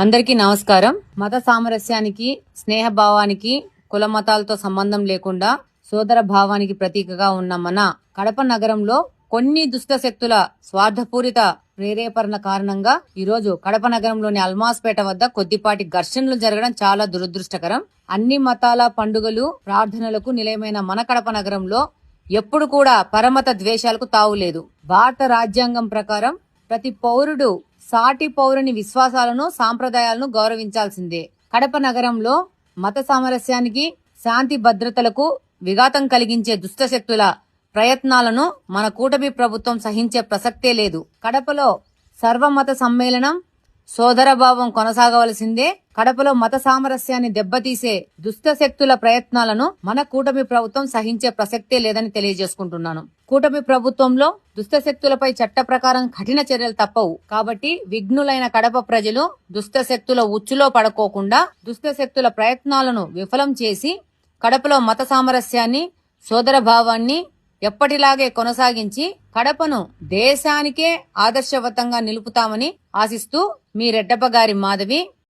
అందరికీ నమస్కారం. మత సామరస్యానికి, స్నేహభావానికి, కుల మతాలతో సంబంధం లేకుండా సోదర భావానికి ప్రతీకగా ఉన్న మన కడప నగరంలో కొన్ని దుష్ట శక్తుల స్వార్థపూరిత ప్రేరేపణ కారణంగా ఈరోజు కడప నగరంలోని అల్మాస్పేట వద్ద కొద్దిపాటి ఘర్షణలు జరగడం చాలా దురదృష్టకరం. అన్ని మతాల పండుగలు, ప్రార్థనలకు నిలయమైన మన కడప నగరంలో ఎప్పుడు కూడా పరమత ద్వేషాలకు తావులేదు. భారత రాజ్యాంగం ప్రకారం ప్రతి పౌరుడు సాటి పౌరుని విశ్వాసాలను, సాంప్రదాయాలను గౌరవించాల్సిందే. కడప నగరంలో మత సామరస్యానికి, శాంతి భద్రతలకు విఘాతం కలిగించే దుష్టశక్తుల ప్రయత్నాలను మన కూటమి ప్రభుత్వం సహించే ప్రసక్తే లేదు. కడపలో సర్వమత సమ్మేళనం, సోదరభావం కొనసాగవలసిందే. కడపలో మత సామరస్యాన్ని దెబ్బతీసే దుష్టశక్తుల ప్రయత్నాలను మన కూటమి ప్రభుత్వం సహించే ప్రసక్తే లేదని తెలియజేసుకుంటున్నాను. కూటమి ప్రభుత్వంలో దుష్టశక్తులపై చట్ట ప్రకారం కఠిన చర్యలు తప్పవు. కాబట్టి విఘ్నులైన కడప ప్రజలు దుష్టశక్తుల ఉచ్చులో పడుకోకుండా దుష్టశక్తుల ప్రయత్నాలను విఫలం చేసి కడపలో మత సామరస్యాన్ని, సోదరభావాన్ని ఎప్పటిలాగే కొనసాగించి కడపను దేశానికే ఆదర్శవంతంగా నిలుపుతామని ఆశిస్తూ మీ రెడ్డప్ప గారి మాధవి.